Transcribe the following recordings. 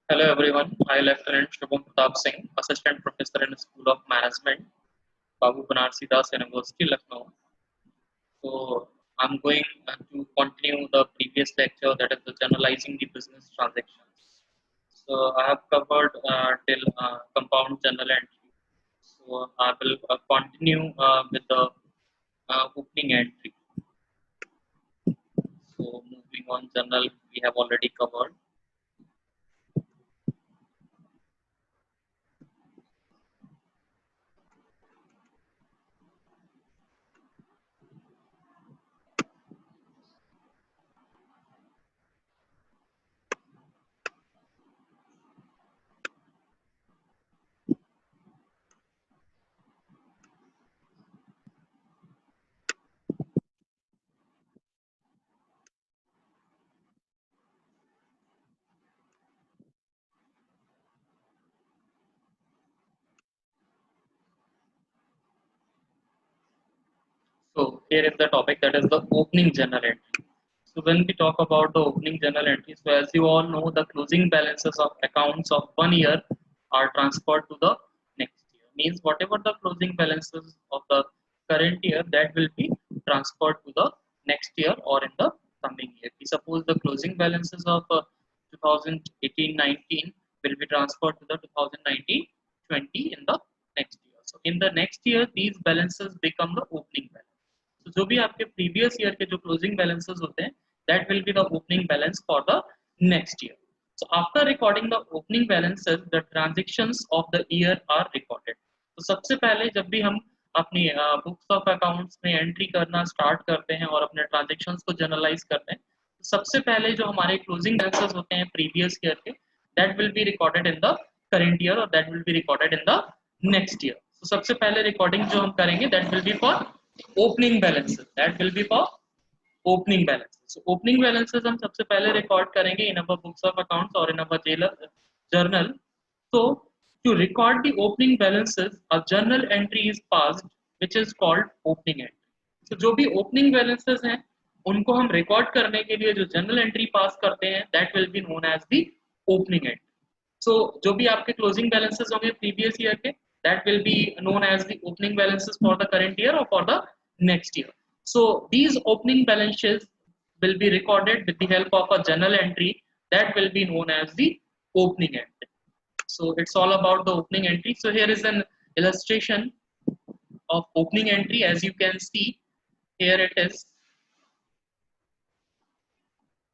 Hello everyone, I Lieutenant Shubham Pratap Singh, Assistant Professor in the School of Management, Babu Banarsi Das University, Lucknow. So I'm going to continue the previous lecture, that is the generalizing the business transactions. So I have covered till compound journal entry. So I will continue with the opening entry. So moving on, journal we have already covered. So here is the topic, that is the opening journal entry. So when we talk about the opening journal entry, so as you all know, the closing balances of accounts of 1 year are transferred to the next year. Means whatever the closing balances of the current year, that will be transferred to the next year or in the coming year. We suppose the closing balances of 2018-19 will be transferred to the 2019-20 in the next year. So in the next year, these balances become the opening balance. तो जो भी आपके previous year के जो closing balances होते हैं, that will be the opening balance for the next year. So after recording the opening balances, the transactions of the year are recorded. तो सबसे पहले जब भी हम अपनी बुक्स ऑफ अकाउंट्स में एंट्री करना स्टार्ट करते हैं और अपने ट्रांजेक्शन्स को जर्नलाइज करते हैं, तो सबसे पहले जो हमारे क्लोजिंग बैलेंसेस होते हैं प्रीवियस ईयर के, that will be recorded in the current year और that will be recorded in the next year. तो सबसे पहले रिकॉर्डिंग जो हम करेंगे, that will be for opening balances, that will be for opening balances. So opening balances हम सबसे पहले रिकॉर्ड करेंगे in our books of accounts or in our journal. So to record the opening balances, a journal entry is passed which is called opening entry. So जो भी opening balances हैं, उनको हम record करने के लिए जो जर्नल एंट्री पास करते हैं, that will be known as the opening entry. So जो भी आपके closing balances होंगे previous year के, that will be known as the opening balances for the current year or for the next year. So these opening balances will be recorded with the help of a journal entry that will be known as the opening entry. So it's all about the opening entry. So here is an illustration of opening entry. As you can see, here it is.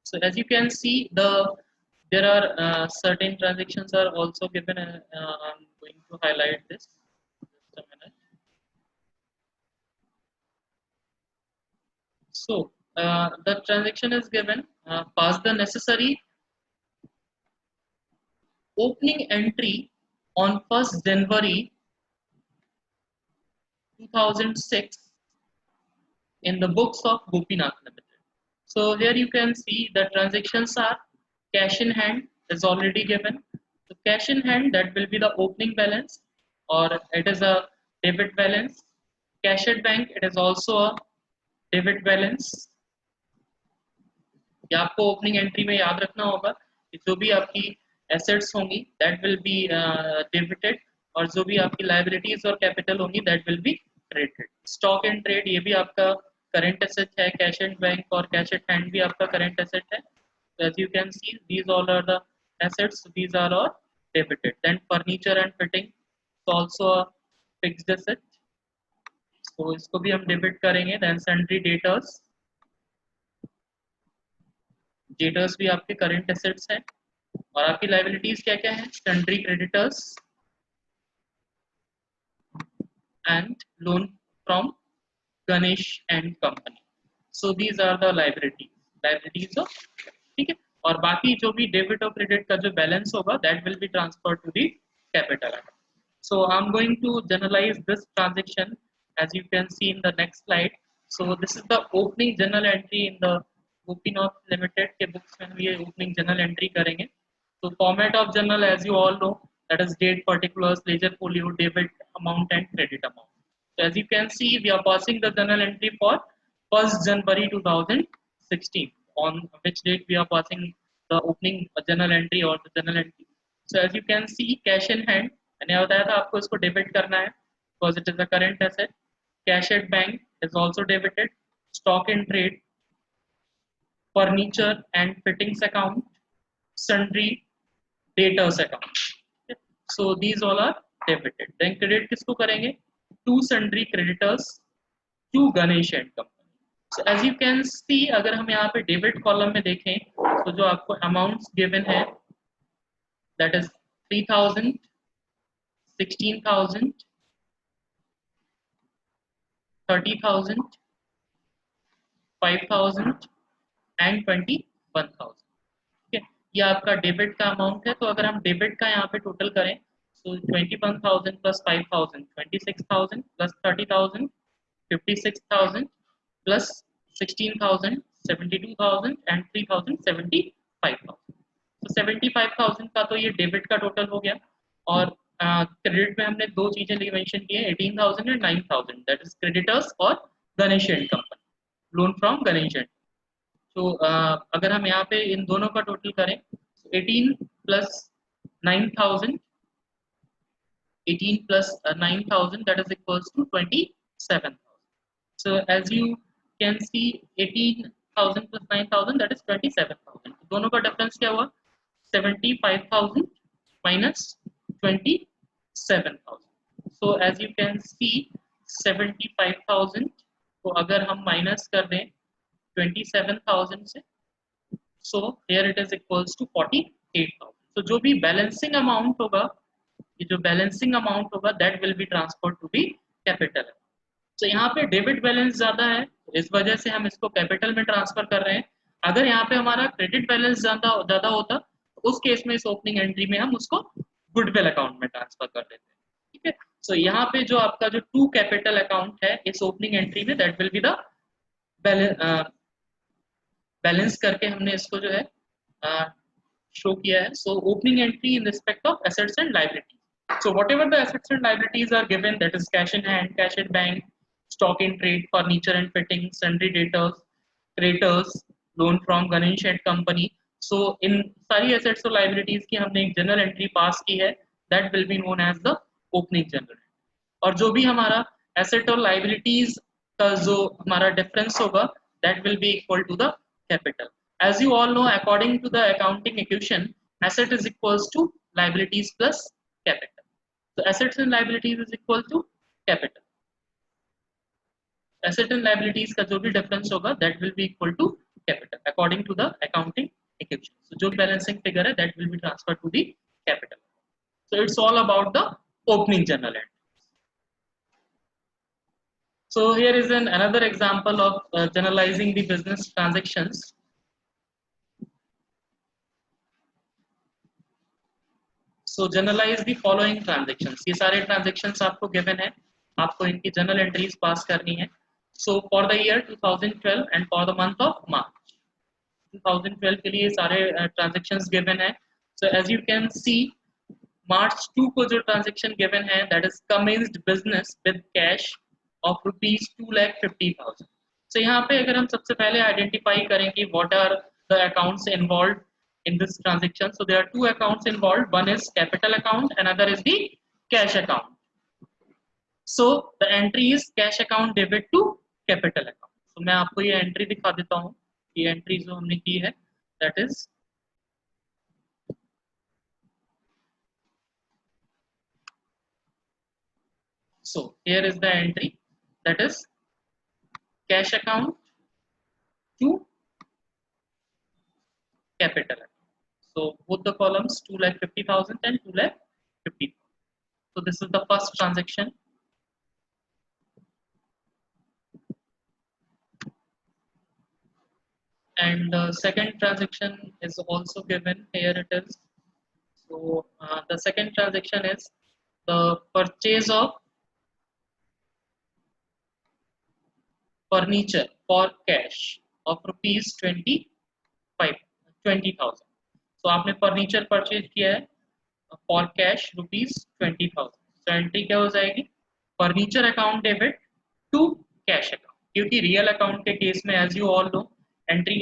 So as you can see, there are certain transactions are also given. I'm going to highlight this. Just a minute. So the transaction is given. Pass the necessary opening entry on 1st January 2006 in the books of Gopinath Limited. So here you can see the transactions are cash in hand is already given. So cash in hand, that will be the opening balance, or it is a debit balance. Cash at bank, it is also a debit balance. ये आपको opening entry में याद रखना होगा कि जो भी आपकी एसेट्स होंगी, दैट विल बी डेबिटेड, और जो भी आपकी लायबिलिटीज और कैपिटल होंगी, that will be credited. Stock and trade, ये भी आपका करंट एसेट है. कैश एंड बैंक और कैश एट हैंड भी आपका करंट एसेट है. So as you can see, these all are the assets. These are all debited. Then furniture and fitting is also a fixed asset. So इसको भी हम debit करेंगे. Then sundry debtors. Debtors भी आपके current assets हैं. और आपकी liabilities क्या क्या है? Sundry creditors and loan from Ganesh and company. So these are the liabilities of, ठीक है. और बाकी जो भी डेबिट और क्रेडिट का जो बैलेंस होगा, that will be transfer to the capital. So I'm going to generalize this transaction as you can see in the next slide. So this is the opening journal entry in the Gopinath Limited के books में हम ये opening journal entry करेंगे. So format of journal, as you all know, that is date, particulars, ledger folio, debit amount and credit amount. So as you can see, we are passing the journal entry for 1st January 2016, on which date we are passing the opening journal entry or the journal entry so as you can see cash in hand, मैंने बताया था आपको इसको debit करना है because it is a current asset. Cash at bank is also debited. Stock in trade, furniture and fittings account, sundry debtors account. So these all are debited. Then credit किसको करेंगे? To sundry creditors to Ganesh and company. So as you can see, अगर हम यहाँ पे debit column में देखें तो जो आपको अमाउंट्स गिवन है that is 3,000, 16,000, 30,000, 5,000 एंड 21,000. ठीक है, ये आपका डेबिट का अमाउंट है. तो अगर हम डेबिट का यहाँ पे टोटल करें तो 21,000 प्लस 5,000 26,000 प्लस 30,000 56,000 प्लस 16,000 72,000 एंड 3,000 75,000. तो 75,000 का तो ये डेबिट का टोटल हो गया. और क्रेडिट में हमने दो चीजें मेंशन की है, 18,000 एंड 9,000, दैट इज क्रेडिटर्स और Ganesh and company, loan from Ganesh and. तो अगर हम यहाँ पे इन दोनों का टोटल करें तो 18 plus 9,000, 18 plus 9,000, that is equals to 27,000. So as you can see, 18,000 plus 9,000, that is 27,000. दोनों का डिफरेंस क्या हुआ? 75,000 minus 27,000. So as you can see, 75,000 को अगर हम माइनस कर दें 27,000 से, so here it is equals to 48,000. So जो भी बैलेंसिंग अमाउंट होगा, ये जो बैलेंसिंग अमाउंट होगा that will be transferred to the capital. तो यहाँ पे डेबिट बैलेंस ज्यादा है, इस वजह से हम इसको कैपिटल में ट्रांसफर कर रहे हैं. अगर यहाँ पे हमारा क्रेडिट बैलेंस ज्यादा होता तो उस केस में इस ओपनिंग एंट्री में हम उसको गुडविल अकाउंट में ट्रांसफर कर देते हैं. ठीक है, सो यहाँ पे जो आपका जो टू कैपिटल अकाउंट है इस ओपनिंग एंट्री में, that will be the balance करके हमने इसको जो है शो किया है. So opening entry in respect of assets and liabilities. So whatever the assets and liabilities are given, that is cash in hand, cash at bank, stock in trade, furniture and fittings, sundry debtors, creditors, loan from Ganesh and company. So in सारी assets और liabilities की हमने एक general entry pass की है, that will be known as the opening general. और जो भी हमारा asset और liabilities का जो हमारा difference होगा, that will be equal to the capital. As you all know, according to the accounting equation, asset is equals to liabilities plus capital. So assets and liabilities is equal to capital. Asset and liabilities का जो भी difference होगा that will be equal to capital according to the accounting equation. So जो balancing figure है that will be transferred to the capital. So it's all about the opening journal entry. So here is another example of generalizing the business transactions. So generalize the following transactions. ये सारे transactions आपको given है, आपको इनकी journal entries पास करनी है. So for the year 2012 and for the month of March 2012 के लिए सारे transactions given है. So as you can see, March 2 को जो transaction given है, that is commenced business with cash of rupees 2,50,000. So यहाँ पे अगर हम सबसे पहले identify करें कि what are the accounts involved in this transaction. So there are two accounts involved. One is capital account, another is the cash account. So the entry is cash account debit to capital account. So मैं आपको ये entry दिखा देता हूँ. ये entry जो हमने की है, that is so here is the entry, that is cash account to capital account. So both the columns 2,50,000 and 2,50,000. So this is the first transaction. And the second transaction is also given. Here it is. So the second transaction is the purchase of furniture for cash of rupees 20,000. So आपने furniture purchase किया है for cash rupees 20,000. So entry क्या हो जाएगी? Furniture account debit to cash account. क्योंकि real account के case में as you all know, entry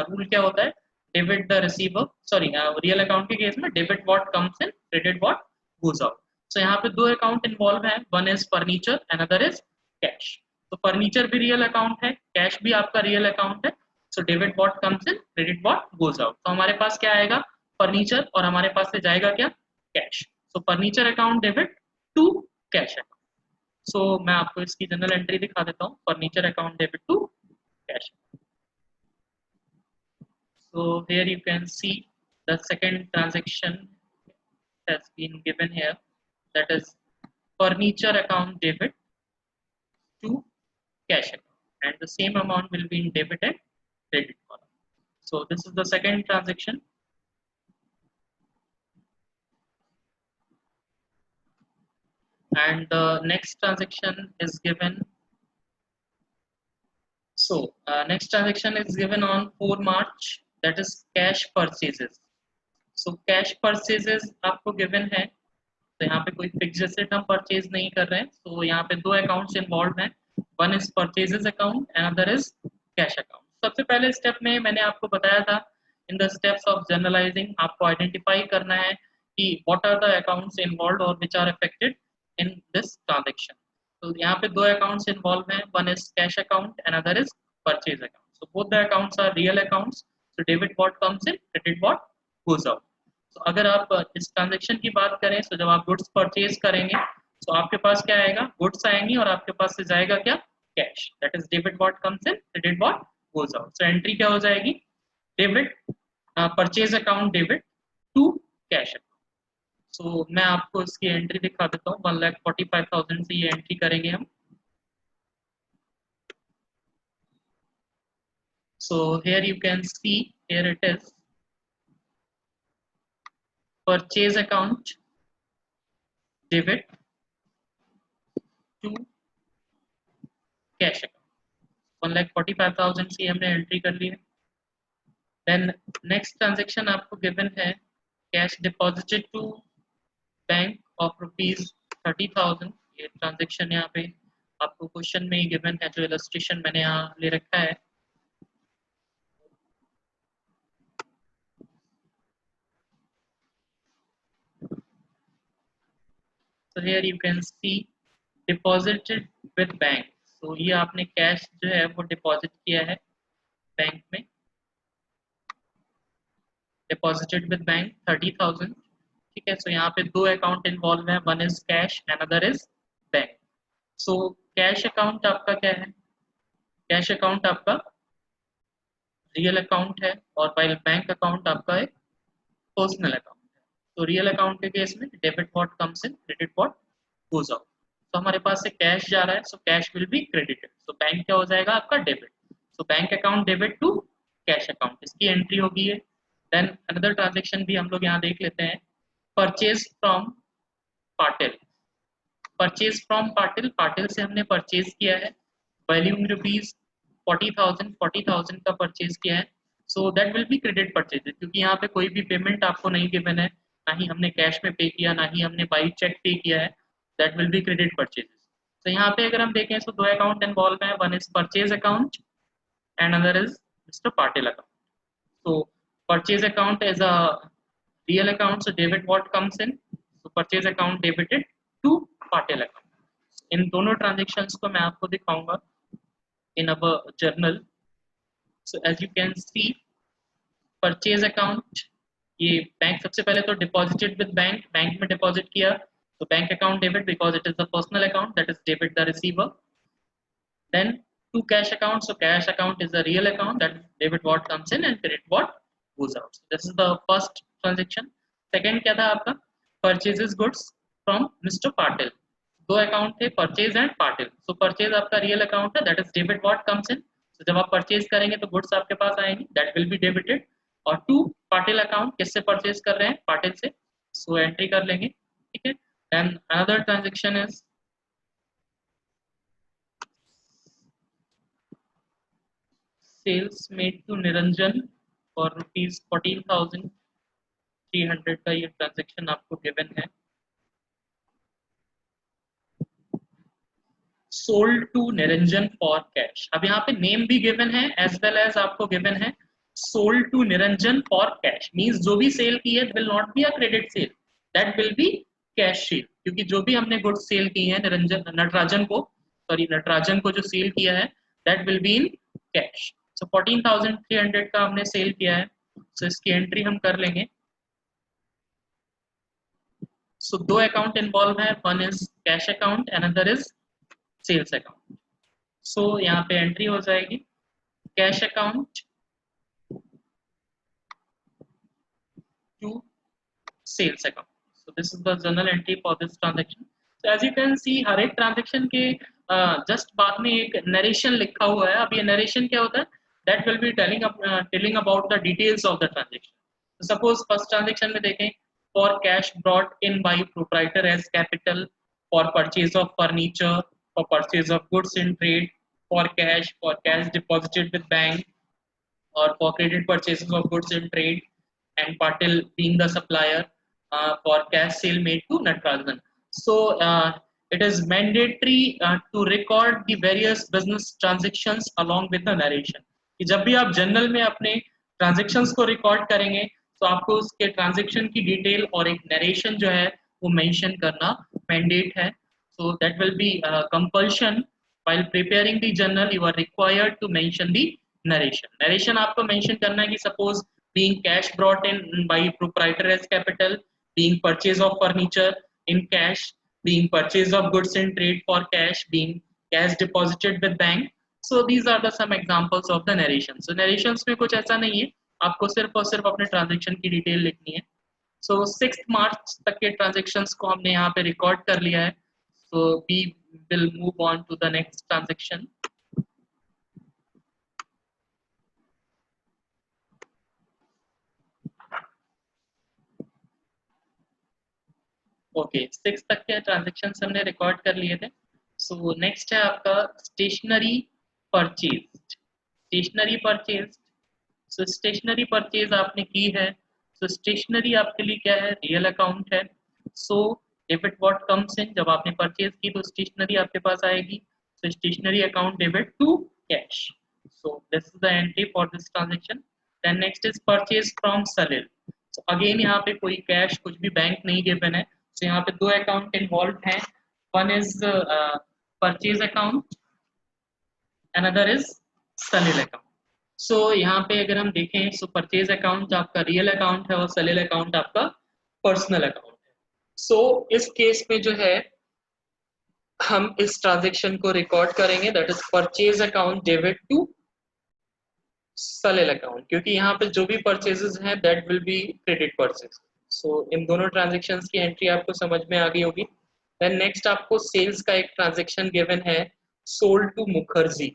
rule क्या होता है? Debit the receiver, sorry real account के केस में debit what comes in, credit what goes out. So यहाँ पे दो अकाउंट इन्वॉल्व है, one is furniture, another is cash. तो फर्नीचर भी रियल अकाउंट है, कैश भी आपका रियल अकाउंट है। So debit what comes in, credit what goes out. तो हमारे पास क्या आएगा, फर्नीचर, और हमारे पास से जाएगा क्या, cash. So furniture account debit to cash account. So मैं आपको इसकी जनरल एंट्री दिखा देता हूँ, furniture account debit to cash. So here you can see the second transaction has been given here, that is furniture account debit to cash account, and the same amount will be in debit and credit column. So this is the second transaction, and the next transaction is given. So next transaction is given on 4 March, that is cash purchases. So cash purchases आपको given है, तो यहाँ पे कोई fix asset हम purchase नहीं कर रहे हैं। तो यहाँ पे दो अकाउंट्स इन्वॉल्व हैं, one is purchases account, another is cash account. सबसे पहले स्टेप में मैंने आपको बताया था, in the steps of journalizing आपको आइडेंटिफाई करना है कि what are the accounts involve और which are affected in this transaction. तो यहाँ पे दो अकाउंट्स इन्वॉल्व हैं, one is cash account, another is purchase account. So both the accounts are real accounts. So debit what comes in, credit what goes out. तो अगर आप इस transaction की बात करें, तो जब आप गुड्स परचेज करेंगे तो आपके पास क्या आएगा, गुड्स आएंगी और आपके पास से जाएगा क्या, cash. That is debit what comes in, credit what goes out. So entry क्या हो जाएगी, debit purchase account debit to cash account. So मैं आपको इसकी एंट्री दिखा देता हूँ, 1,45,000 से ये एंट्री करेंगे हम। So here you can see, here it is purchase account debit to cash account. 1,45,000 की हमने एंट्री कर ली है। देन नेक्स्ट ट्रांजेक्शन आपको गिवन है, cash deposited to bank of ₹30,000। ये ट्रांजेक्शन यहाँ पे आपको क्वेश्चन में ही गिवन है, जो इलस्ट्रेशन मैंने यहाँ ले रखा है। So here you can see deposited with bank। so ये आपने कैश जो है वो डिपॉजिट किया है बैंक में, डिपॉजिटेड विद बैंक 30,000। ठीक है, सो यहाँ पे दो अकाउंट इन्वॉल्व है, one is cash, another is bank. So cash account आपका क्या है, कैश अकाउंट आपका रियल अकाउंट है, और वाइल बैंक अकाउंट आपका एक पर्सनल अकाउंट है। तो रियल अकाउंट के केस में debit what comes in, credit what goes out. तो हमारे पास से कैश जा रहा है, so cash will be credited. So bank क्या हो जाएगा आपका, debit. So bank account debit to cash account, इसकी एंट्री होगी है। देन अनदर ट्रांजेक्शन भी हम लोग यहाँ देख लेते हैं, purchase from Patil. Purchase from Patil, Patil से हमने परचेज किया है, वैल्यूम ₹40,000 का परचेज किया है। So that will be credit purchase, क्योंकि यहाँ पे कोई भी पेमेंट आपको नहीं गिवन है, ना ही हमने कैश में पे किया, ना ही हमने बाई चेक पे किया है। That will be credit purchases. तो यहाँ पे अगर हम देखें तो दो अकाउंट इन्वॉल्व है, one is purchase account and other is mister Patil account. So purchase account is a real account, so debit what comes in, so purchase account debited to Patel account। इन दोनों ट्रांजेक्शन्स को मैं आपको दिखाऊंगा in our journal। So as you can see, purchase account, ये bank सबसे पहले तो deposited with bank, bank में डिपॉजिट किया, तो bank account debit because it is the personal account, that is debit the receiver. Then to cash account, so cash account is a real account, that debit what comes in and credit what goes out। So this is the first transaction। Second क्या था आपका, purchases goods from Mr. Patil। दो account थे, purchase and Patil. So purchase आपका real account है, that is debit what comes in. So जब आप purchase करेंगे तो गुड्स आपके पास आएंगी, दैट विल बी डेबिटेड। और टू पाटिल अकाउंट, किससे परचेज कर रहे हैं, पाटिल से, सो एंट्री कर लेंगे। ठीक है, then another transaction is sales made to Niranjan for ₹14,300 का ये ट्रांजेक्शन आपको गिवन है। Sold to Niranjan for cash, अब यहाँ पे नेम भी गिवन है एज वेल एज आपको गिवन है sold to Niranjan for cash means जो भी सेल की है will not be a credit sale, that will be cash sale, क्योंकि जो भी हमने गुड्स सेल की है नटराजन को जो सेल किया है that will be in cash. So 14,300 का हमने सेल किया है, so इसकी एंट्री हम कर लेंगे. So दो अकाउंट इन्वॉल्व है, one is cash account, another is sales account. So यहाँ पे एंट्री हो जाएगी cash account to sales account. So this is the journal entry for this transaction. So as you can see हर एक transaction के just बाद में एक नरेशन लिखा हुआ है. अब ये नरेशन क्या होता है? That will be telling about the details of the transaction. Suppose first transaction में देखें, for cash brought in by proprietor as capital, for purchase of furniture, for purchase of goods in trade, for cash deposited with bank, or for credit purchases of goods in trade, and Patil being the supplier, for cash sale made to Natarajan. So it is mandatory to record the various business transactions along with the narration. कि जब भी आप journal में अपने transactions को record करेंगे तो आपको उसके ट्रांजैक्शन की डिटेल और एक नरेशन जो है वो मेंशन करना मैंडेट है. So that will be compulsion while preparing the journal. You are required to mention the narration. Narration आपको मेंशन करना है कि suppose being cash brought in by proprietor as capital, being purchase of furniture in cash, being purchase of goods in trade for cash, being cash deposited with bank. So these are the some examples of the narration. So narrations में कुछ ऐसा नहीं है, आपको सिर्फ और सिर्फ अपने ट्रांजैक्शन की डिटेल लिखनी है. सो 6 मार्च तक के ट्रांजैक्शंस को हमने यहाँ पे रिकॉर्ड कर लिया है. So we will move on to the next transaction. Okay, 6 तक के ट्रांजैक्शंस हमने रिकॉर्ड कर लिए थे. सो नेक्स्ट है आपका स्टेशनरी परचेज. स्टेशनरी परचेज, सो स्टेशनरी परचेज आपने की है. सो स्टेशनरी आपके लिए क्या है? रियल अकाउंट है. So debit what comes in, जब आपने परचेज की तो स्टेशनरी आपके पास आएगी. So stationery account debit to cash. So this is the entry for this transaction. Then next is purchase from Salil. So again यहाँ पे कोई कैश कुछ भी बैंक नहीं गिवन है. सो यहाँ पे दो अकाउंट इन्वॉल्व हैं. One is purchase account, another is Salil account. So यहाँ पे अगर हम देखें, सो परचेज अकाउंट आपका रियल अकाउंट है और सलिल अकाउंट आपका पर्सनल अकाउंट है. सो इस केस में जो है हम इस ट्रांजैक्शन को रिकॉर्ड करेंगे, that is purchase account debit to Salil account, क्योंकि यहाँ पे जो भी परचेजेस हैं that will be credit purchase. So इन दोनों ट्रांजैक्शंस की एंट्री आपको समझ में आ गई होगी. देन नेक्स्ट आपको सेल्स का एक ट्रांजैक्शन गिवन है, sold to Mukherjee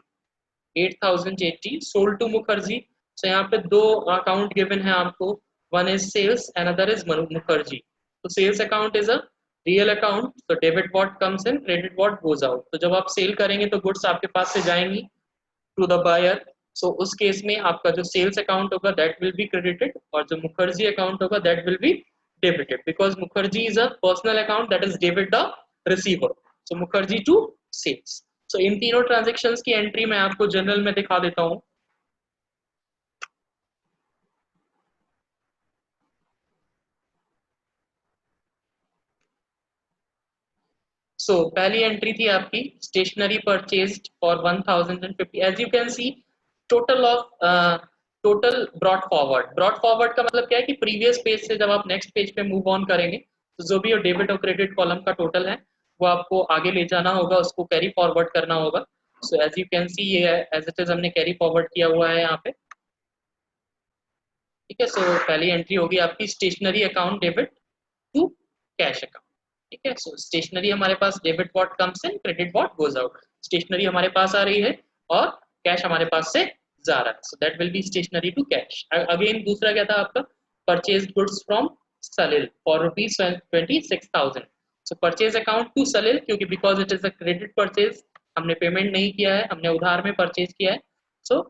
8080 sold to Mukherjee. So यहाँ पे दो अकाउंट गिवन है आपको, one is sales, another is Mukherjee. तो sales account is a real account, तो debit what comes in, credit what goes out. तो जब आप सेल करेंगे तो गुड्स आपके पास से जाएंगी टू द बायर. सो उस केस में आपका जो सेल्स अकाउंट होगा दैट विल बी क्रेडिटेड, और जो मुखर्जी अकाउंट होगा that will be debited, because Mukherjee is a personal account that is debit the receiver. So Mukherjee to sales. So इन तीनों ट्रांजैक्शंस की एंट्री मैं आपको जर्नल में दिखा देता हूं. सो पहली एंट्री थी आपकी stationery purchased for 1050. As you can see total of total brought forward. Brought forward का मतलब क्या है कि प्रीवियस पेज से जब आप नेक्स्ट पेज पे मूव ऑन करेंगे तो जो भी डेबिट और क्रेडिट कॉलम का टोटल है वो आपको आगे ले जाना होगा, उसको कैरी फॉरवर्ड करना होगा. So as you can see ये एज इट इज हमने कैरी फॉरवर्ड किया हुआ है यहाँ पे. ठीक है. सो पहली एंट्री होगी आपकी stationery account debit to cash account. ठीक है. सो स्टेशनरी हमारे पास debit what comes in, credit what goes out. Stationery हमारे पास आ रही है और कैश हमारे पास से जा रहा है. So that will be stationery to cash. Again दूसरा क्या था आपका? Purchase goods from Salil for ₹26,000. So purchase account to Salil, क्योंकि because it is a credit purchase, हमने पेमेंट नहीं किया है, हमने उधार में परचेज किया है. So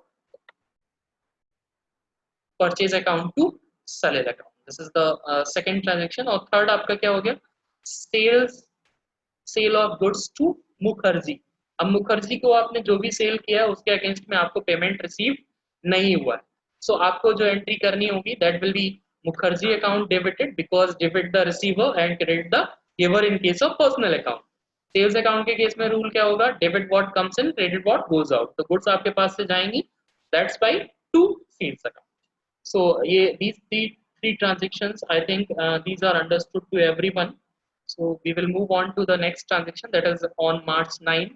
purchase account to Salil account. This is the second transaction. और थर्ड आपका क्या हो गया? Sale of goods to Mukherjee. अब मुखर्जी को आपने जो भी सेल किया है उसके अगेंस्ट में आपको पेमेंट रिसीव नहीं हुआ है. सो आपको जो एंट्री करनी होगी that will be Mukherjee account debited because debit the receiver and credit the giver in case of personal account. Sales account के केस में रूल क्या होगा, debit what comes in credit what goes out. तो goods आपके पास से जाएंगी, that's by to sales account. So these three transactions, I think these are understood to everyone. So we will move on to the next transaction, that is on March 9।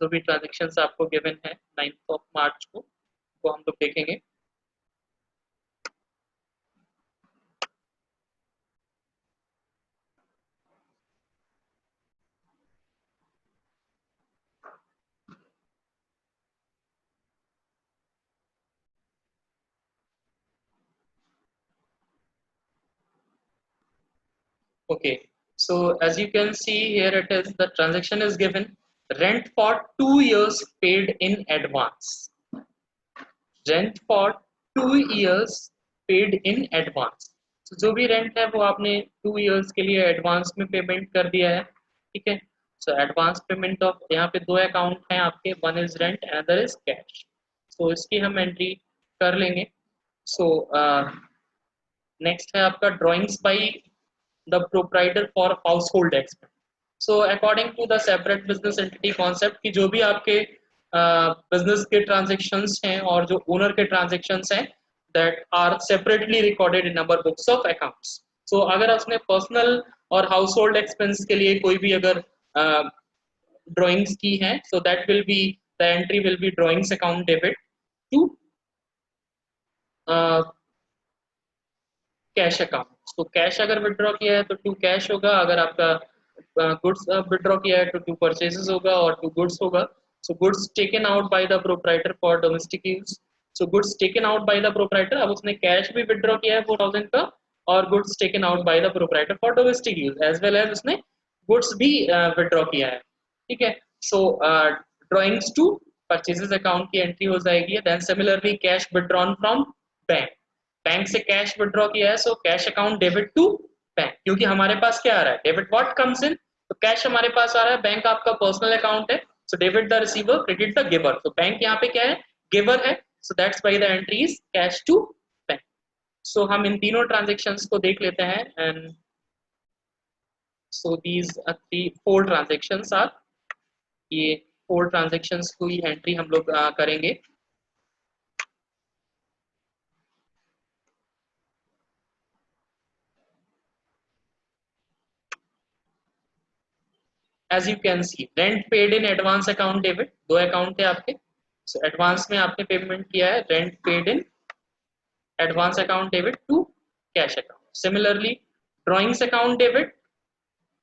जो भी transactions आपको given है 9th of March को, वो हम लोग देखेंगे। Okay, so as you can see here, it is the transaction is given rent for 2 years paid in advance. Rent for 2 years paid in advance. So जो भी rent है वो आपने 2 years के लिए एडवांस में पेमेंट कर दिया है, ठीक है। सो एडवांस पेमेंट ऑफ, यहाँ पे दो अकाउंट हैं आपके, one is rent other is cash. So इसकी हम एंट्री कर लेंगे। सो नेक्स्ट है आपका drawings by the proprietor for household expense। So according to the separate business entity concept कि जो भी आपके बिजनेस के ट्रांजेक्शन्स हैं और जो ओनर के ट्रांजेक्शन्स हैं that are separately recorded in our books of accounts। So अगर उसने पर्सनल और हाउसहोल्ड एक्सपेंस के लिए कोई भी अगर ड्राइंग्स की है, so that will be the entry will be drawings account debit to cash account. तो कैश अगर विड्रॉ किया है तो टू कैश होगा, अगर आपका गुड्स विड्रॉ किया है तो टू परचेजेस होगा और टू गुड्स होगा। So goods taken out by the proprietor for domestic use. So goods taken out by the proprietor, अब उसने कैश भी विड्रॉ किया है 4000 का, और goods taken out by the proprietor for domestic use as well as उसने goods भी withdraw किया है, ठीक है। So drawings to purchases account की एंट्री हो जाएगी। Then similarly cash withdrawn from bank, bank से कैश विड्रॉ किया है, so cash account debit to bank, क्योंकि हमारे पास क्या आ रहा है, डेबिट व्हाट कम्स इन, तो कैश हमारे पास आ रहा है, बैंक आपका पर्सनल अकाउंट है, so debit the receiver credit the giver. तो बैंक यहाँ पे क्या है, गिवर है, so that's why the entry is cash to bank. So हम इन तीनों ट्रांजेक्शन्स को देख लेते हैं and so these four transactions are, ये फोर ट्रांजेक्शन्स की एंट्री हम लोग करेंगे। As you can see, rent paid in advance account debit, दो अकाउंट है आपके, so एडवांस में आपने पेमेंट किया है, rent paid in advance account debit to cash account. Similarly drawings account debit,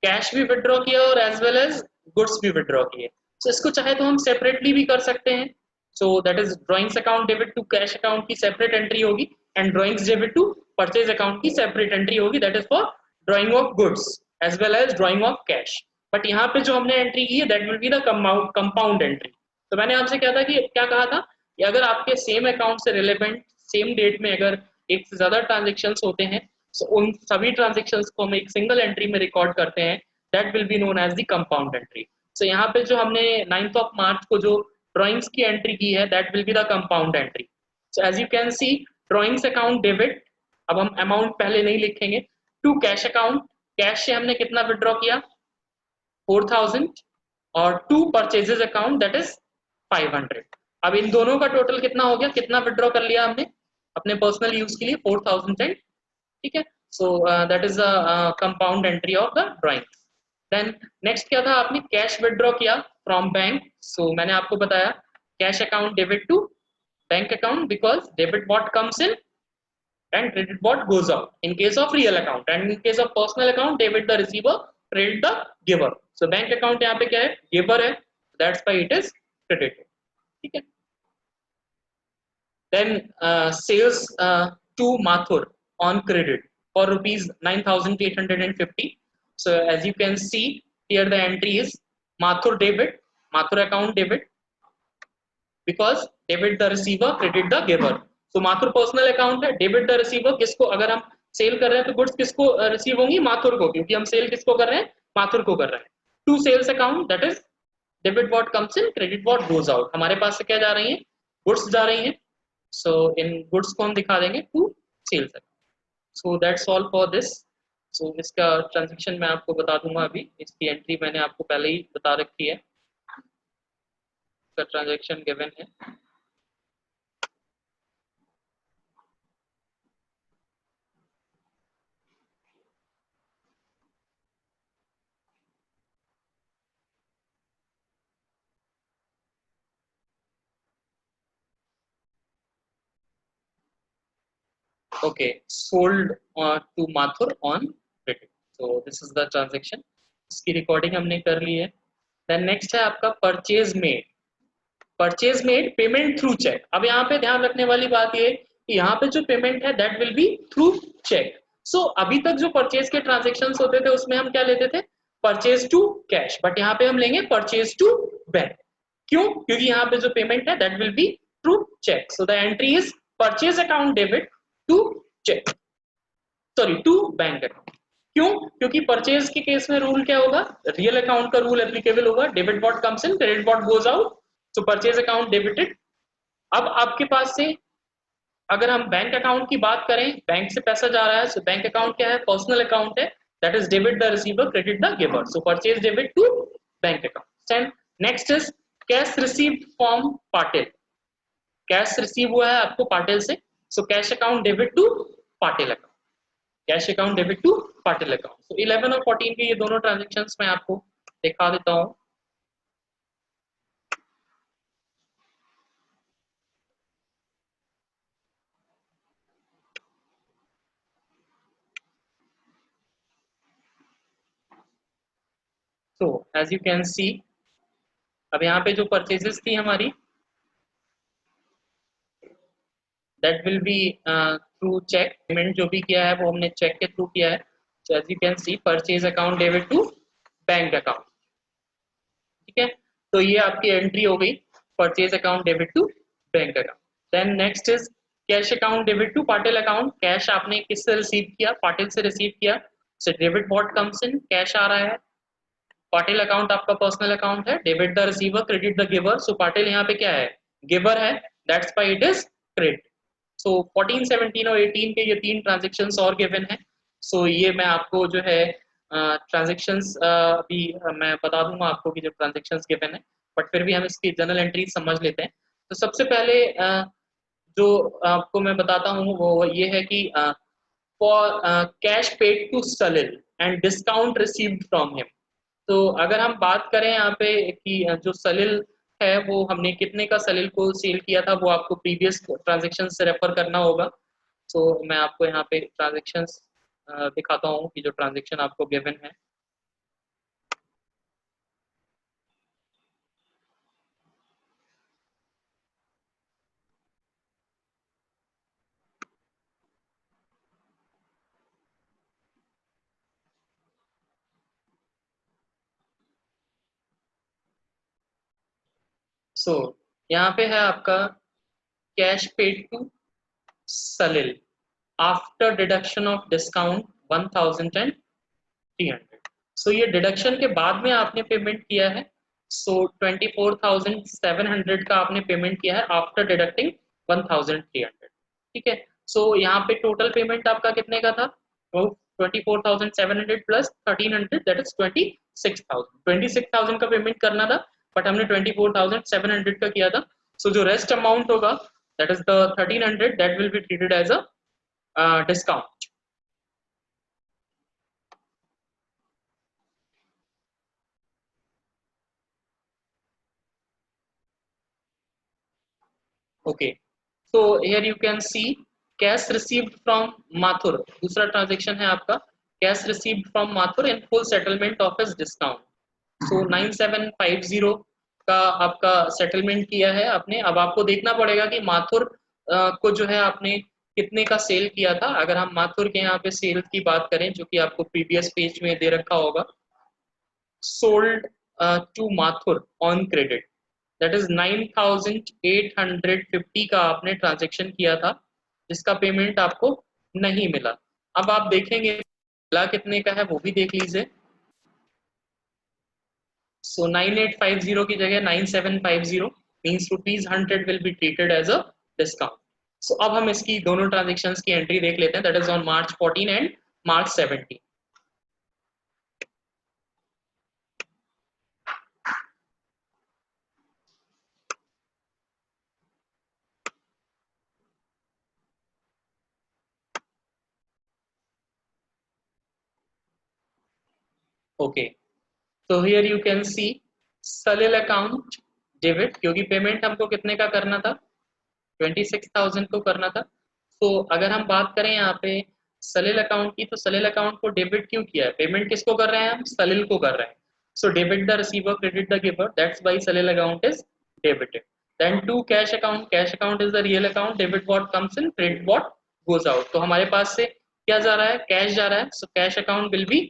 cash भी विड्रॉ किया और एज वेल एज गुड्स भी विड्रॉ किए। सो इसको चाहे तो हम सेपरेटली भी कर सकते हैं, so that is drawings account debit to cash account की सेपरेट एंट्री होगी and drawings debit to purchase account की सेपरेट एंट्री होगी, that is for drawing of goods as well as drawing of cash. But यहाँ पे जो हमने entry की है that will be the compound entry. तो मैंने आपसे क्या था कि क्या कहा था कि अगर आपके सेम अकाउंट से रिलेवेंट सेम डेट में अगर एक से ज्यादा ट्रांजेक्शन्स होते हैं, so उन सभी ट्रांजेक्शन्स को हम एक सिंगल एंट्री में रिकॉर्ड करते हैं, that will be known as the compound entry. So यहाँ पे जो हमने 9th of March को जो ड्राइंग्स की एंट्री की है that will be the compound entry. So as you can see drawings account debit, अब हम अमाउंट पहले नहीं लिखेंगे, टू कैश अकाउंट, कैश से हमने कितना विड्रॉ किया 4000 और to purchases account that is 500। अब इन दोनों का टोटल कितना हो गया, कितना विड्रॉ कर लिया हमने अपने पर्सनल यूज के लिए 4010, ठीक है। So that is a compound entry of the drawing. Then next क्या था, आपने कैश विड्रॉ किया फ्रॉम बैंक, सो मैंने आपको बताया cash account debit to bank account because debit what comes in and credit what goes out in case of real account, and in case of personal account debit the receiver credit the giver। so bank account यहाँ पे क्या है, giver है, that's why it is credited, ठीक है। then sales to Mathur on credit for rupees 9850। so as you can see here the entry is Mathur debit, Mathur account debit because debit the receiver credit the giver। तो Mathur personal account है, debit the receiver, किसको, अगर हम cell कर रहे हैं तो goods किसको रिसीव होंगी, माथुर को, क्योंकि हम सेल किसको कर रहे हैं, माथुर को कर रहे हैं। To sales account that is debit what comes in credit what goes out, हमारे पास से क्या जा रही है, गुड्स जा रही हैं, सो इन गुड्स को हम दिखा देंगे to sales account. So that's all for this. So इसका ट्रांजेक्शन मैं आपको बता दूंगा, अभी इसकी एंट्री मैंने आपको पहले ही बता रखी है, इसका ट्रांजेक्शन गिवन है। Okay, sold to Mathur on credit. So this is the transaction. इसकी रिकॉर्डिंग हमने कर ली है। देन नेक्स्ट है आपका purchase made. Purchase made payment through cheque. अब यहाँ पे ध्यान रखने वाली बात ये कि यहाँ पे जो पेमेंट है that will be through cheque. So अभी तक जो परचेज के ट्रांजेक्शन्स होते थे उसमें हम क्या लेते थे, परचेज टू कैश, बट यहाँ पे हम लेंगे परचेज टू बैंक। क्यों? क्योंकि यहाँ पे जो पेमेंट है that will be through cheque. So the entry is purchase account debit to cheque, sorry to bank account. क्यों? क्योंकि परचेज के केस में रूल क्या होगा, रियल अकाउंट का रूल एप्लीकेबल होगा, debit what comes in credit what goes out. So purchase account debited. अब आपके पास से अगर हम बैंक अकाउंट की बात करें, बैंक से पैसा जा रहा है, सो बैंक अकाउंट क्या है, पर्सनल अकाउंट है, that is debit the receiver credit the giver. So purchase debit to bank account. Next is cash received from Patil. Cash receive हुआ है आपको पाटिल से, so cash account debit to Patil account, cash account debit to Patil account. So 11 और 14 के ये दोनों transactions मैं आपको दिखा देता हूँ। So as you can see, अब यहाँ पे जो परचेजेस थी हमारी that will be through cheque. Payment जो भी किया है वो हमने चेक के थ्रू किया है। So as you can see purchase account debit to bank account. ठीक है, तो ये आपकी एंट्री हो गई, purchase account debit to bank account. Then next is cash account debit to Patil account. Cash आपने किससे रिसीव किया, पाटिल से रिसीव किया, so debit what comes in, cash आ रहा है। पाटिल अकाउंट आपका पर्सनल अकाउंट है, debit the receiver credit the giver. So Patil यहाँ पे क्या है, गिवर है, that's why it is credit. So 14, 17 और 18 के ये तीन ट्रांजेक्शन्स और गिवन है। सो ये मैं आपको जो है ट्रांजेक्शन्स अभी मैं बता दूंगा आपको कि जो ट्रांजेक्शन्स गिवन है, बट फिर भी हम इसकी जनरल एंट्री समझ लेते हैं। तो सबसे पहले जो आपको मैं बताता हूँ वो ये है कि for cash paid to Salil and discount received from him. तो अगर हम बात करें यहाँ पे कि जो सलिल है वो हमने कितने का सलिल को सेल किया था, वो आपको प्रीवियस ट्रांजेक्शन से रेफर करना होगा। तो मैं आपको यहाँ पे ट्रांजेक्शन दिखाता हूँ कि जो ट्रांजेक्शन आपको गिवन है। सो यहाँ पे है आपका cash paid to Salil after deduction of discount 1300। So ये डिडक्शन के बाद में आपने पेमेंट किया है। सो 24,700 का आपने पेमेंट किया है आफ्टर डिडक्टिंग 1,300। ठीक है, सो यहाँ पे टोटल पेमेंट आपका कितने का था, वो 24,700 प्लस 1,300 दैट इज 26,000 का पेमेंट करना था, बट हमने 24,700 का किया था। सो जो रेस्ट अमाउंट होगा that is the 1,300 that will be treated as a discount. Okay, so here you can see cash received from Mathur, दूसरा ट्रांजेक्शन है आपका cash received from Mathur in full settlement of his discount। so 9750 का आपका settlement किया है आपने। अब आपको देखना पड़ेगा कि माथुर को जो है आपने कितने का सेल किया था। अगर हम माथुर के यहाँ पे सेल की बात करें जो कि आपको प्रीवियस पेज में दे रखा होगा, sold to Mathur on credit that is 9,850 का आपने ट्रांजेक्शन किया था, जिसका पेमेंट आपको नहीं मिला। अब आप देखेंगे मिला कितने का है वो भी देख लीजिए। सो 9850 की जगह 9750 means ₹100 will be treated as a discount. So अब हम इसकी दोनों ट्रांजेक्शन्स की एंट्री देख लेते हैं, that is on March 14 and March 17। Okay, so here you can see Salil account debit, क्योंकि पेमेंट हमको कितने का करना था, 26,000 को करना था। तो अगर हम बात करें यहाँ पे सलिल अकाउंट की, तो सलिल अकाउंट को डेबिट क्यों किया है, पेमेंट किसको कर रहे हैं हम, सलिल को कर रहे हैं। So debit the receiver credit the giver, that's why Salil account is debited. Then to cash account, cash account is the real account, debit what comes in, credit what goes out. तो हमारे पास से क्या जा रहा है, कैश जा रहा है, so cash account will be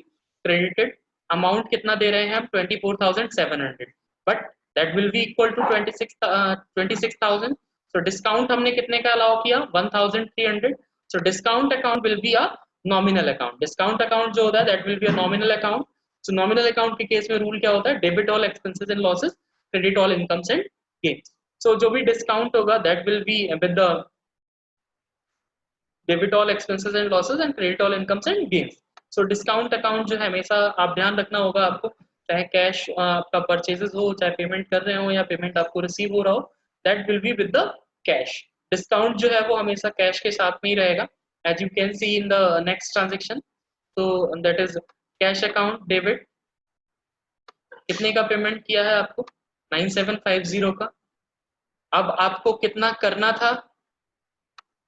credited. Amount कितना दे रहे हैं हम, 24,700, but that will be equal to 26,000। So discount हमने कितने का अलाउ किया, 1,300। So discount account will be a nominal account. Discount account जो होता है that will be a nominal account. So nominal account के केस में रूल क्या होता है, debit all expenses and losses, credit all incomes and gains. सो जो भी डिस्काउंट होगा that will be with the debit all expenses and losses and credit all incomes and gains. So discount account जो है हमेशा आप ध्यान रखना होगा आपको, चाहे कैश आपका परचेजेस हो, चाहे पेमेंट कर रहे हो या पेमेंट आपको रिसीव हो रहा हो, that will be with the cash. Discount जो है वो हमेशा कैश के साथ में ही रहेगा, as you can see in the next transaction. तो that is cash account debit, कितने का पेमेंट किया है आपको, 9750 का। अब आपको कितना करना था,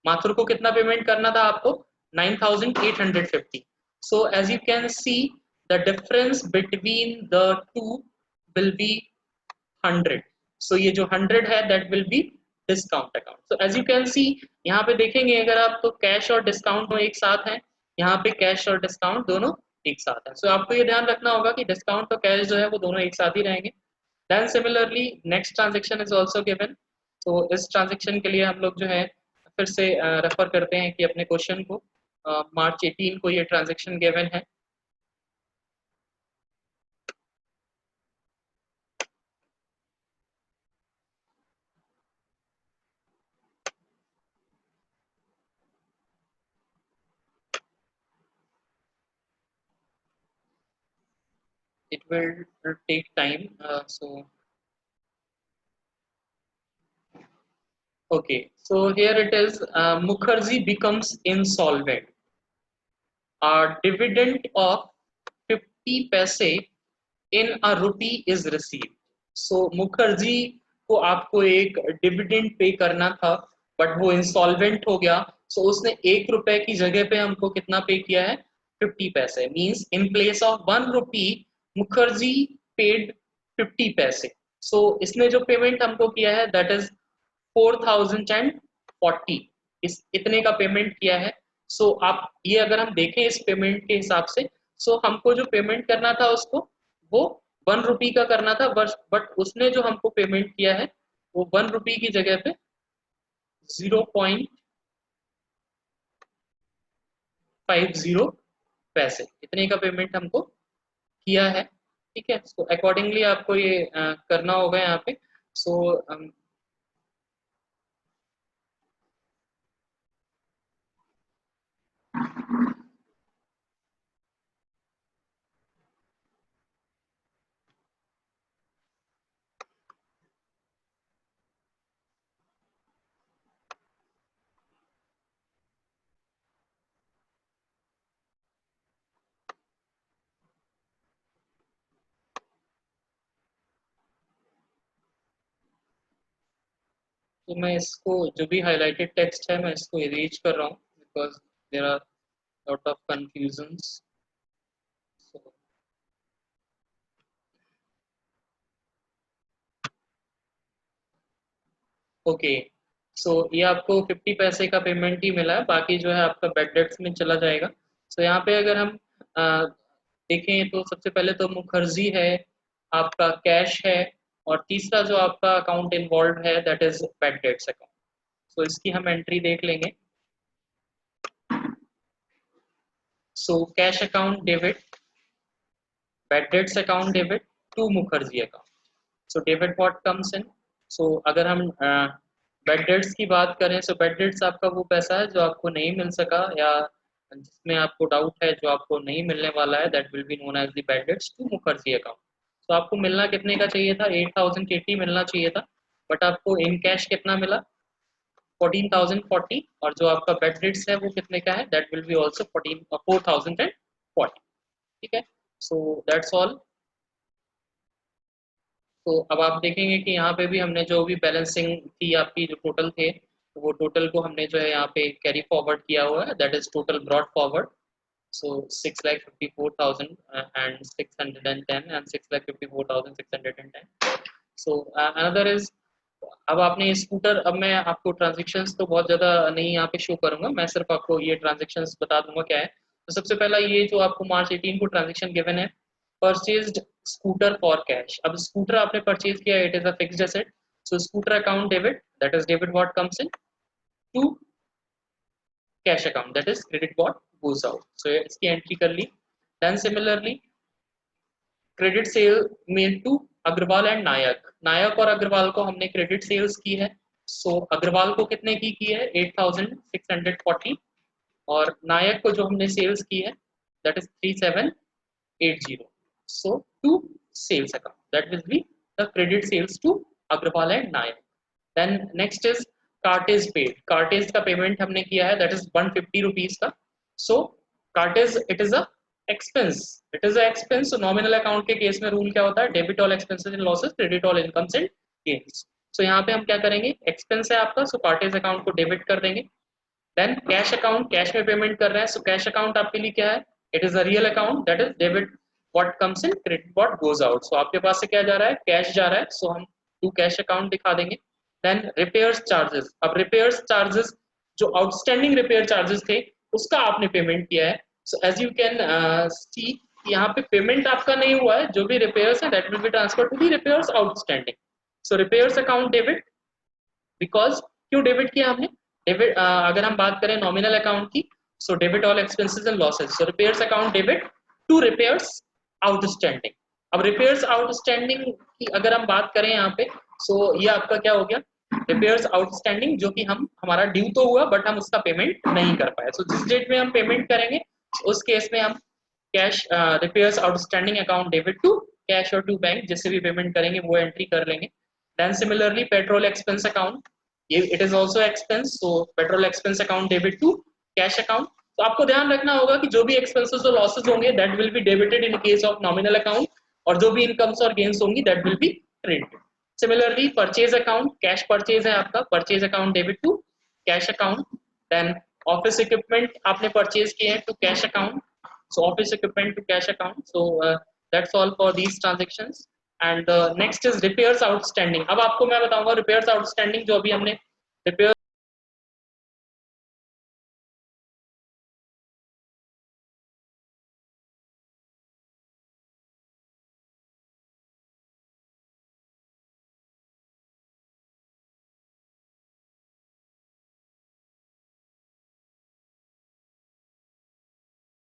माथुर को कितना पेमेंट करना था आपको, 9,850। So as you can see the difference between the two will be 100। So ये जो 100 है that will be discount account. So as you can see यहाँ पे देखेंगे अगर आप, तो कैश और डिस्काउंट दोनों एक साथ हैं, यहाँ पे कैश और डिस्काउंट दोनों एक साथ है। सो आपको ये ध्यान रखना होगा कि डिस्काउंट और कैश जो है वो दोनों एक साथ ही रहेंगे। Then similarly next transaction is also given. तो इस ट्रांजेक्शन के लिए हम लोग जो है फिर से रेफर करते हैं कि अपने क्वेश्चन को, मार्च 18 को ये ट्रांजेक्शन गिवन है। It will take time, so okay, so here it is, Mukherjee becomes insolvent, a dividend of 50 paise in a rupee is received। so Mukherjee को आपको एक डिविडेंड पे करना था, बट वो इंसॉल्वेंट हो गया। सो उसने 1 रुपए की जगह पे हमको कितना पे किया है, 50 पैसे। Means in place of 1 rupee Mukherjee paid 50 पैसे। सो इसने जो पेमेंट हमको किया है दैट इज 4,040, इस इतने का पेमेंट किया है। सो आप ये अगर हम देखें इस पेमेंट के हिसाब से, सो हमको जो पेमेंट करना था उसको वो 1 रुपी का करना था, बट उसने जो हमको पेमेंट किया है वो 1 रुपी की जगह पे 0.50 पैसे, इतने का पेमेंट हमको किया है। ठीक है, सो अकॉर्डिंगली आपको ये करना होगा यहाँ पे। सो तो मैं इसको जो भी हाईलाइटेड टेक्स्ट है मैं इसको इरेज कर रहा हूँ, because there are lot of confusions. Okay, so ये आपको 50 पैसे का पेमेंट ही मिला है, बाकी जो है आपका बैड डेट्स में चला जाएगा। सो यहाँ पे अगर हम देखें तो सबसे पहले तो मुखर्जी है, आपका कैश है, और तीसरा जो आपका अकाउंट इन्वॉल्व है that is bad debts account. So इसकी हम एंट्री देख लेंगे। So cash account debit, bad debts account debit, to Mukherjee account. So debit what comes in, so अगर हम बेड डेट्स की बात करें, सो बेड डेट्स आपका वो पैसा है जो आपको नहीं मिल सका या जिसमें आपको डाउट है जो आपको नहीं मिलने वाला है, that will be known as the bad debts to Mukherjee account. तो आपको मिलना कितने का चाहिए था, 8000 KT मिलना चाहिए था, बट आपको इन कैश कितना मिला, 14,040, और जो आपका बेड डेट्स है वो कितने का है, दैट विल बी ऑल्सो 4,040। ठीक है, सो दैट्स ऑल। तो अब आप देखेंगे कि यहाँ पे भी हमने जो भी बैलेंसिंग थी आपकी, जो टोटल थे, तो वो टोटल को हमने जो है यहाँ पे कैरी फॉरवर्ड किया हुआ है, that is total brought forward. So 6,54,610 and 6,54,610. So another is, अब आपने स्कूटर, अब मैं आपको ट्रांजेक्शन्स तो बहुत ज़्यादा नहीं यहाँ पे शो करूंगा, मैं सिर्फ आपको ये ट्रांजेक्शन्स बता दूंगा क्या है। तो सबसे पहला ये जो आपको मार्च 18 को ट्रांजेक्शन गिवन है, परचेज्ड स्कूटर फॉर कैश। अब स्कूटर आपने परचेज किया, it is a fixed asset, so scooter account debit, that is debit what comes in to cash account, that is credit what goes out. So इसकी entry कर ली। Then similarly credit sale mail to Agarwal and Nayak, Nayak और अग्रवाल को हमने credit sales की है। सो अग्रवाल को कितने की है, 8,640, और नायक को जो हमने सेल्स की है that is 3,780। So to sales account, that will be the credit sales to Agarwal and Nayak. Then next is cartage paid, cartage का पेमेंट हमने किया है, दैट इज 150 रुपीज का। So cartage it is a expense, it is a expense. So nominal account के case में rule क्या होता है, debit all expenses and losses, credit all incomes and gains. So यहाँ पे हम क्या करेंगे, एक्सपेंस है आपका, सो कार्टेज अकाउंट को डेबिट कर देंगे। देन कैश अकाउंट, कैश में पेमेंट कर रहे हैं, सो कैश अकाउंट आपके लिए क्या है, it is a real account, that is debit what comes in, credit what goes out. So आपके पास से क्या जा रहा है, कैश जा रहा है, सो हम टू कैश अकाउंट दिखा देंगे। देन रिपेयर्स चार्जेस, अब रिपेयर्स चार्जेस जो आउटस्टैंडिंग रिपेयर चार्जेस थे उसका आपने पेमेंट किया है। So as you can see, यहाँ पे पेमेंट आपका नहीं हुआ है, जो भी रिपेयर्स है that will be transfer to the repairs outstanding. So repairs account debit, because क्यों डेबिट किया हमने, डेबिट अगर हम बात करें नॉमिनल अकाउंट की, so debit all expenses and losses, so repairs account debit to repairs outstanding. अब रिपेयर्स आउटस्टैंडिंग की अगर हम बात करें यहाँ पे, सो ये आपका क्या हो गया, रिपेयर्स आउटस्टैंडिंग, जो कि हम हमारा ड्यू तो हुआ बट हम उसका पेमेंट नहीं कर पाए। सो जिस डेट में हम पेमेंट करेंगे उस केस में हम cash repairs outstanding account debit to cash और टू बैंक, जिससे भी पेमेंट करेंगे वो एंट्री कर लेंगे। Then similarly petrol expense account, ये it is also expense, so petrol expense account debit to cash account. तो आपको ध्यान रखना होगा कि जो भी एक्सपेंसेस और लॉसेस होंगे that will be debited in case of nominal account, और जो भी इनकम्स और गेन्स होंगी that will be credited. Similarly purchase account, cash purchase है आपका, purchase account debit to cash account. Then office equipment आपने परचेज किए हैं to cash account, so office equipment to cash account. So that's all for these transactions. And next is repairs outstanding. अब आपको मैं बताऊंगा repairs outstanding, जो अभी हमने repairs